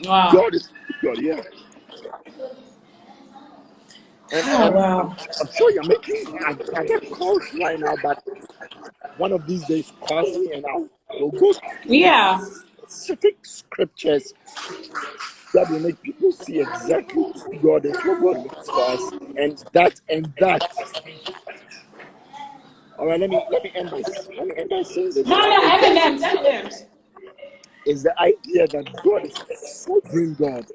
Wow. God is God, yeah. And Oh, wow. I'm sure you're making. I get calls right now, but one of these days, call me and we'll go through Yeah. specific scriptures that will make people see exactly who God is, what God wants for us, and that. All right, let me end by saying this. No, no, M&M's. Is the idea that God is a sovereign God,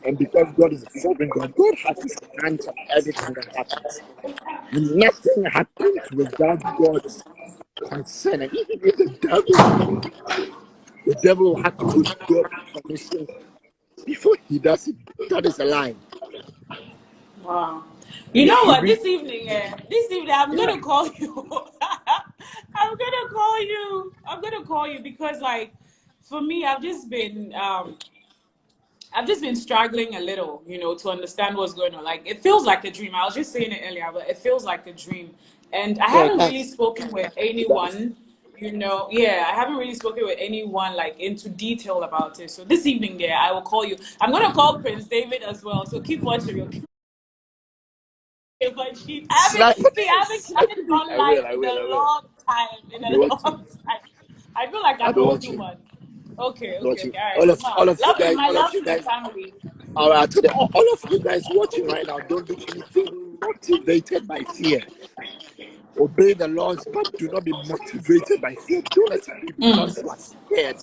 and because God is a sovereign God, God has His hands on everything that happens, and nothing happens without God's consent. And even if the devil will have to give God permission before he does it. That is a lie. Wow. You know You what? read, This evening, I'm yeah. gonna call you. I'm gonna call you because, like, for me, I've just been struggling a little, to understand what's going on. Like, it feels like a dream. I was just saying it earlier, but it feels like a dream. And I Yeah, it haven't really does. spoken with It does. anyone, yeah, I haven't really spoken with anyone, like, into detail about it. So this evening, yeah, I will call you. I'm going to call Prince David as well. So keep watching. Okay? But Snipe I haven't clicked on live I in a will. long time. In I'll a be long watching. time. I feel like I'll an be old watching. woman. Okay, okay, Watching. okay. All right. All Wow. of you guys, My all of love you to the guys. family. All right, today, all of you guys watching right now, don't do anything motivated by fear. Obey the laws, but do not be motivated by fear. Don't let it be because you are scared.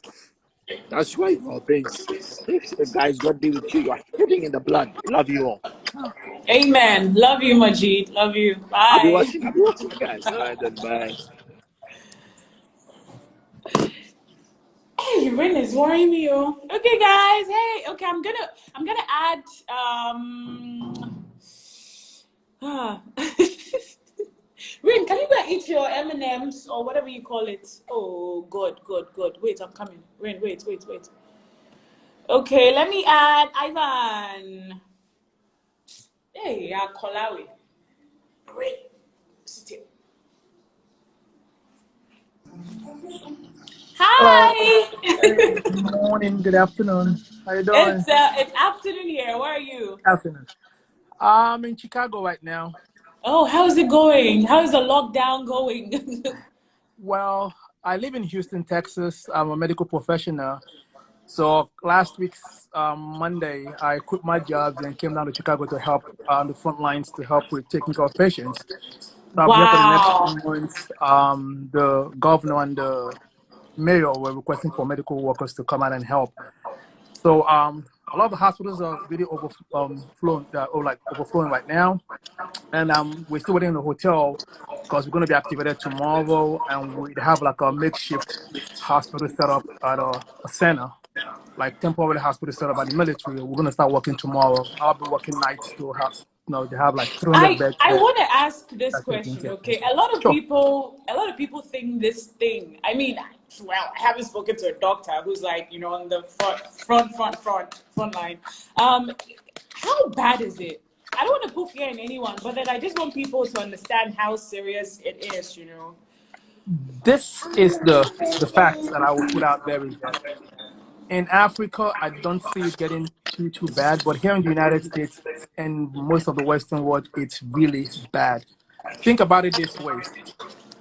That's why you are obeying. Stay safe, guys. God be with you. You are hidden in the blood. Love you all. Amen. Love you, Majid. Love you. Bye. I'll be watching, guys. All right, then, bye. Hey, Rin is worrying me. Oh. Okay, guys. Hey, okay. I'm gonna add. Ah. Rin, can you go eat your M&Ms or whatever you call it? Oh, good, good, good. Wait, I'm coming. Rin, wait. Okay, let me add Ivan. Hey, yeah, Kolawi. Rin, sit here. Hello. Hi. Hey, good morning, good afternoon. How you doing? It's afternoon here. Where are you? Afternoon. I'm in Chicago right now. Oh, how's it going? How's the lockdown going? Well, I live in Houston, Texas. I'm a medical professional. So last week's Monday, I quit my jobs and came down to Chicago to help on the front lines to help with taking care of patients. So I'll be here for the next Wow. 2 months. The governor and the mayor were requesting for medical workers to come out and help. So a lot of the hospitals are really overflowing right now, and we're still waiting in the hotel because we're going to be activated tomorrow, and we have like a makeshift hospital set up at a center, like temporary hospital set up by the military. We're going to start working tomorrow. I'll be working nights to have, they have like 300 I beds I there want to ask this that's taking question, care of okay? patients. Sure. A lot of people think this thing. I mean, well, I haven't spoken to a doctor who's like, on the front line. How bad is it? I don't want to put fear in anyone, but then I just want people to understand how serious it is. This is the fact that I will put out there is that in Africa, I don't see it getting too bad, but here in the United States and most of the Western world, it's really bad. Think about it this way.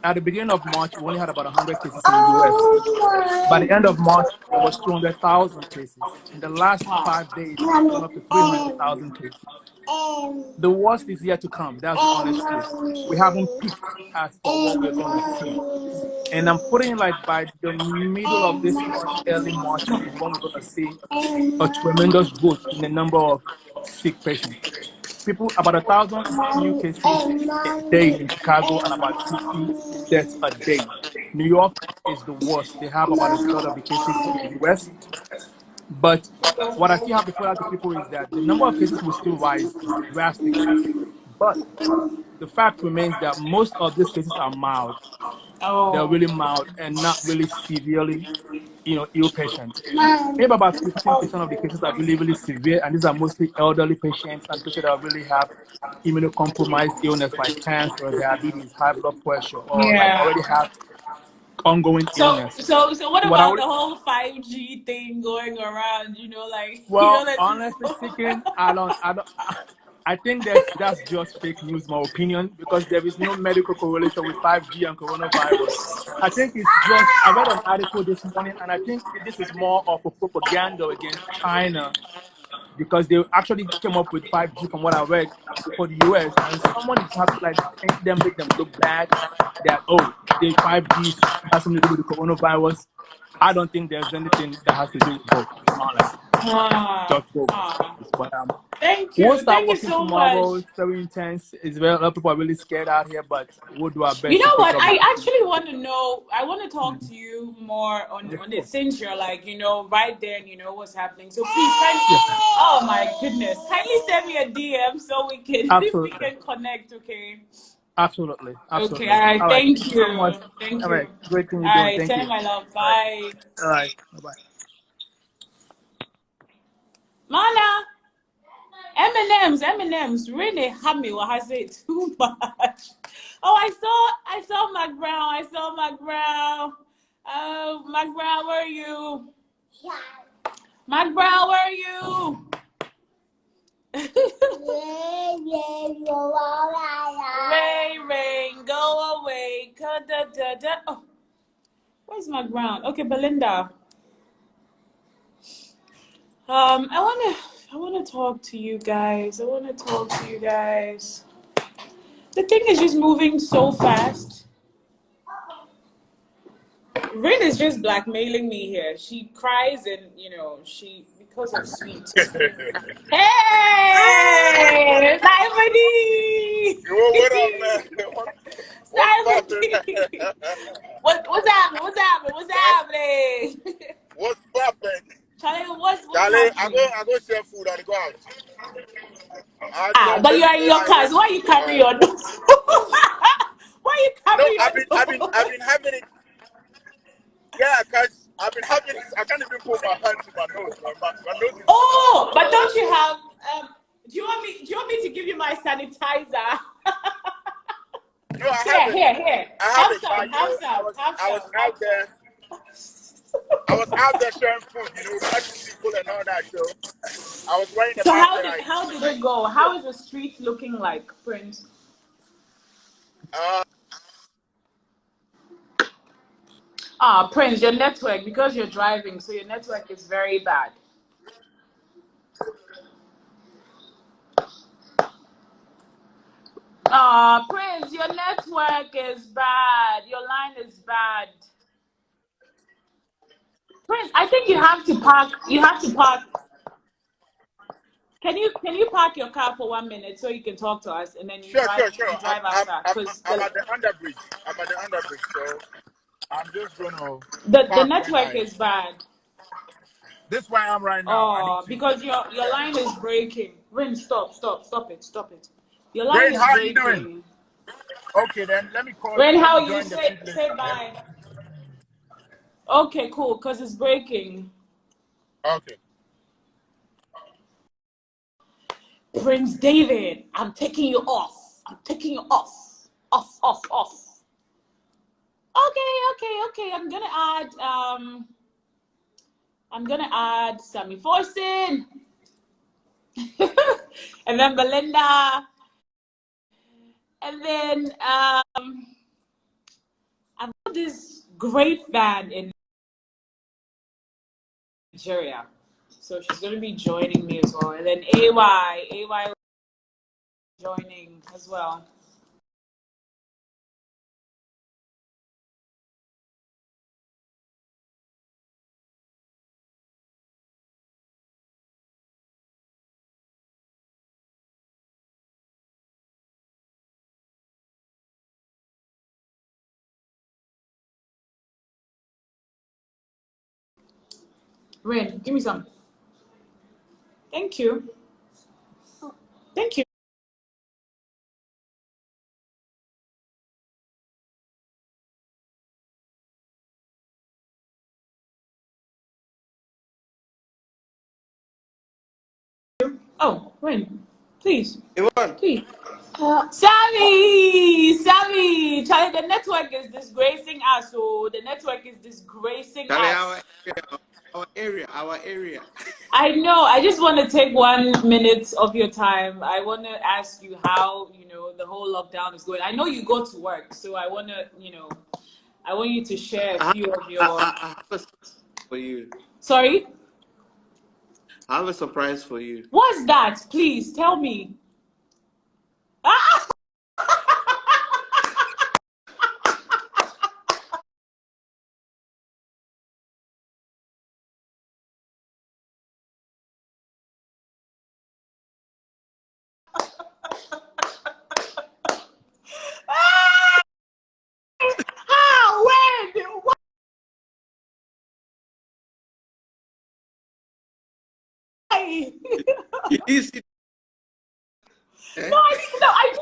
At the beginning of March, we only had about 100 cases in the US. By the end of March, it was 200,000 cases. In the last Wow. 5 days, it went up to 300,000 cases. The worst is yet to come. That's the honest truth. We haven't peaked as for what we're going to see. And I'm putting it like by the middle of this month, early March, is when we're going to see a tremendous boost in the number of sick patients. About 1,000 new cases a day in Chicago and about 50 deaths a day. New York is the worst. They have about a third of the cases in the US. But what I still have to put out to people is that the number of cases will still rise drastically. But the fact remains that most of these cases are mild. They're Oh. really mild and not really severely, ill patients. Maybe about 15% of the cases are really, really severe, and these are mostly elderly patients and patients that really have immunocompromised illness like cancer, diabetes, high blood pressure, or like Yeah. already have ongoing illness. So what What I about would, the whole 5G thing going around? Like well, that honestly people. speaking, I think that's just fake news, my opinion, because there is no medical correlation with 5G and coronavirus. I think it's just, I read an article this morning, and I think this is more of a propaganda against China, because they actually came up with 5G from what I read for the US, and someone is have to like paint them, make them look bad, that, oh, the 5G has something to do with the coronavirus. I don't think there's anything that has to do with both, to be honest. Ah, Just bogus. ah. But we'll start Thank you working so much. tomorrow. It's very intense. It's very, a lot of people are really scared out here, but we'll do our You best to know take what? care of the I people. actually want to know. I want to talk Mm. to you more on Yes, it sir. since you're like right there and you know what's happening. So please, kindly, Yes, sir. oh my goodness, kindly send me a DM so we can we Absolutely. can connect. Okay. Absolutely. Okay. Absolutely. All right. All right. Thank Thank you you. so much. Thank All you. right. Great thing you're All doing. right. Thank Send you. my love. All right. Bye. All right. Bye-bye. Mana. M&M's really hammy what has it too much. Oh, I saw Mac Brown. I saw Mac Brown. Oh, Mac Brown, where are you? Mac Brown, where are you? Rain, go away. Oh, where's Mac Brown? Okay, Belinda. I wanna talk to you guys. The thing is just moving so fast. Rin is just blackmailing me here. She cries and she because of sweet. Hey, Simony! What up, man? What's poppin'? Simony! What's happening? What's happening? What's poppin'? Charlie, what's Charlie, happening? I go share food and go out. Ah, So but you are in basically, your I cars. went. Why you carry your dog? Why you No, carry your dog? I've been having it. Yeah, cause I've been having it. I can't even put my hand to my nose. My nose is itching. Oh, but don't you have? Do you want me? Do you want me to give you my sanitizer? No, I have it. Here. I have Have it. some. But I was Have out there. some. I was out there sharing food. Catching people and all that. So I was wearing a So mask and I. how did it go? How is the street looking like, Prince? Uh, Ah, Prince, your network because you're driving, so your network is very bad. Ah, Prince, your network is bad. Your line is bad. Prince, I think you have to park. You have to park. Can you park your car for 1 minute so you can talk to us, and then you sure, drive sure, sure. you drive outside because I'm at the underbridge. I'm at the underbridge. So I'm just gonna the park when network I. is bad. This is where I am right now. I need Oh, to. because your Yeah. line is breaking. Rain, stop it. Your line Rain, is how are you doing? breaking. Okay, then let me call. Rain, Let how me are you? join the feed Say later. Yeah. bye. Okay, cool. Cause it's breaking. Okay. Prince David, I'm taking you off. Off. Okay. I'm gonna add Sammy Forson. And then Belinda. And then I've got this great fan in Nigeria. So she's gonna be joining me as well. And then AY joining as well. Rain, give me some. Thank you. Thank you. Oh, Rain, please. Yvonne, Please. Sammy, Charlie, the network is disgracing us. Oh, the network is disgracing us. Our area. I know. I just want to take 1 minute of your time. I want to ask you how, the whole lockdown is going. I know you go to work, so I want to, I want you to share a few of your. I have a surprise for you. Sorry? I have a surprise for you. What's that? Please tell me. Ah! How? When? Why? You see, eh? No, I didn't know. I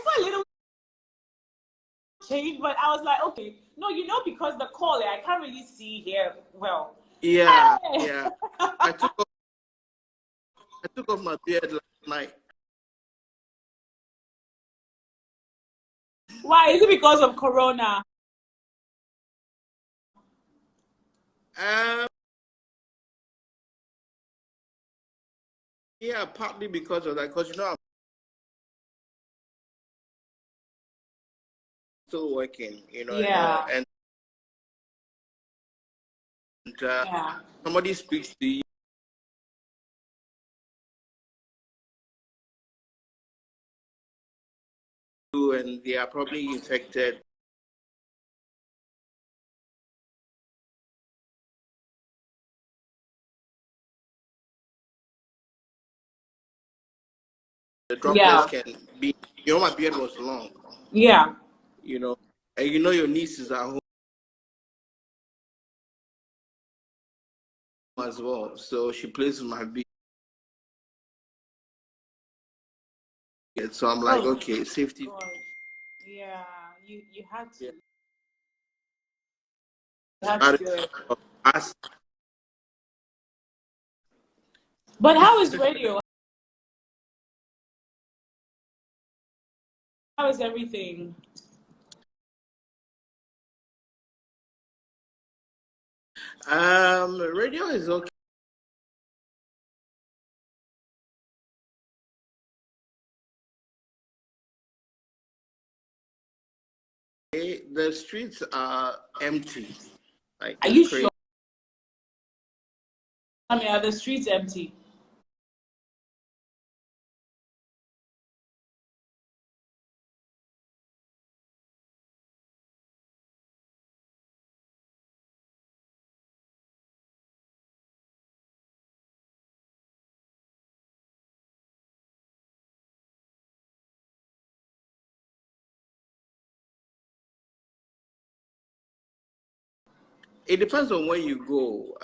saw a little change, but I was like, okay, no, because the call, I can't really see here well. Yeah, Hey! yeah. I took off my beard last night. Why? Is it because of Corona? Um, yeah, partly because of that. Because I'm still working. Yeah. And Yeah. somebody speaks to you, and they are probably infected. The droplets Yeah. can be. My beard was long. Yeah. And your niece is at home as well, so she plays with my beard. So I'm like, Oh, okay, safety. God. Yeah. You had to. Yeah. You had to do it. As But how is radio? How is everything? radio is okay. The streets are empty. Like Are it's you crazy. sure? I mean, are the streets empty? It depends on where you go.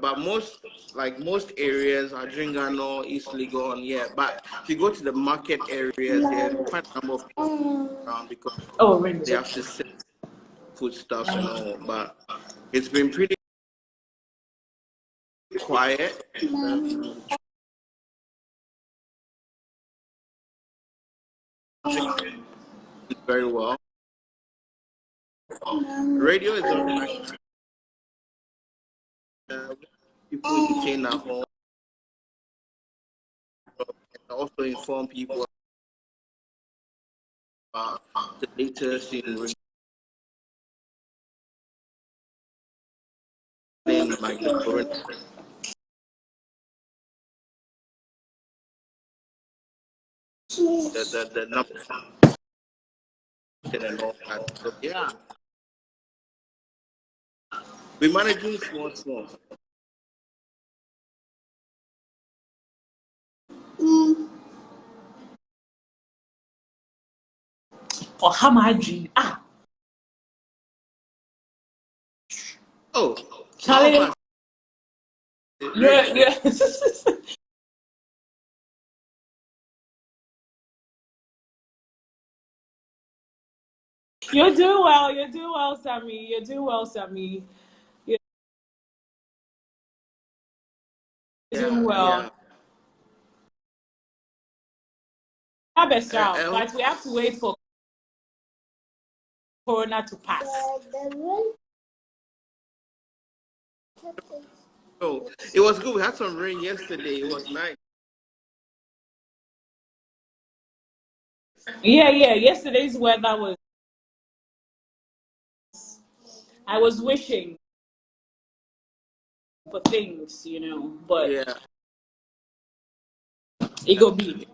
But most areas are Dringano, East Legon, yeah. But if you go to the market areas, there's quite a number of people around because Oh, really? they have to sell foodstuffs and all. But it's been pretty quiet. Very well. Radio is all right. People entertain at home and also inform people about the latest in like the current the numbers and all that. So yeah, we're managing small. Or how am I dream? Ah, Oh, Charlie, no, but you're You're doing well. You're doing well, Sammy. You're doing well, Sammy. You're doing well. Yeah. Best round, but we have to wait for Corona to pass. So it was good. We had some rain yesterday. It was nice. Yeah. Yesterday's weather was. I was wishing for things, but Yeah. it go be.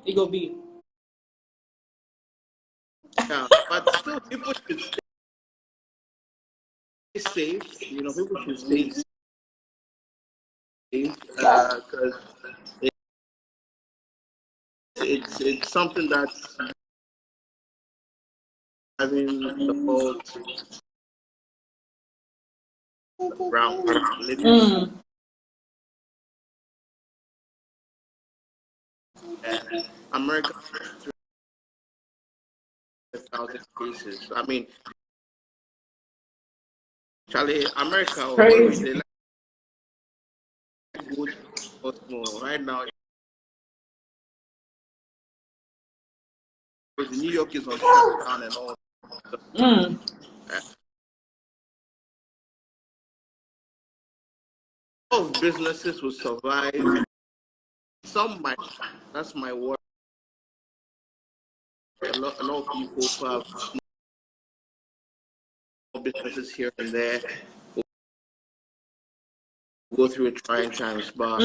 Yeah. But still, people should stay safe. People should stay safe because it's something that's having the whole around. And America, 1,000 cases. I mean, Charlie, America always they like to go more. Right now, New York is on shutdown and all. Of businesses will survive. Some might. That's my word. A lot of people who have small businesses here and there will go through trying times, but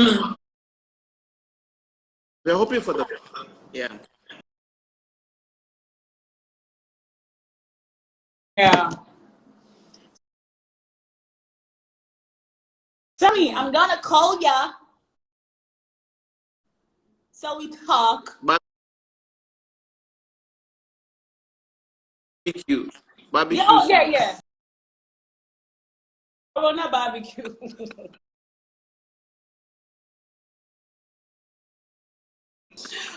we're hoping for the Yeah. Sammy, I'm gonna call ya so we talk. Barbecue. Yeah. Corona barbecue.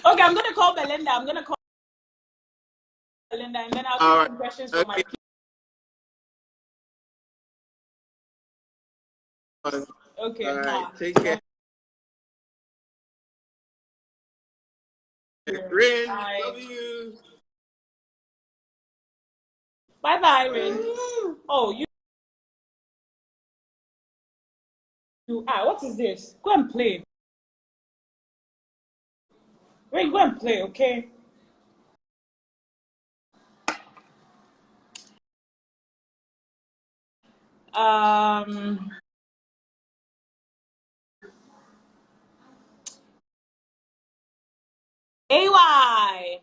Okay, I'm gonna call Belinda. And then I'll take some questions from my people. Okay. All right. Take care. Rin, love you. Bye, Rin. Oh, what is this? Go and play. Rin, go and play, okay? AY.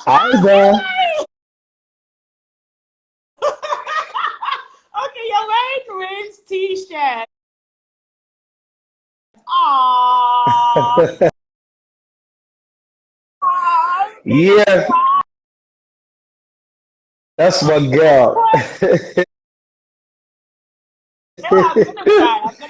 Hi there. Okay, you're wearing Rin's t-shirt. Aww. Yeah, that's my girl. I'm gonna cry.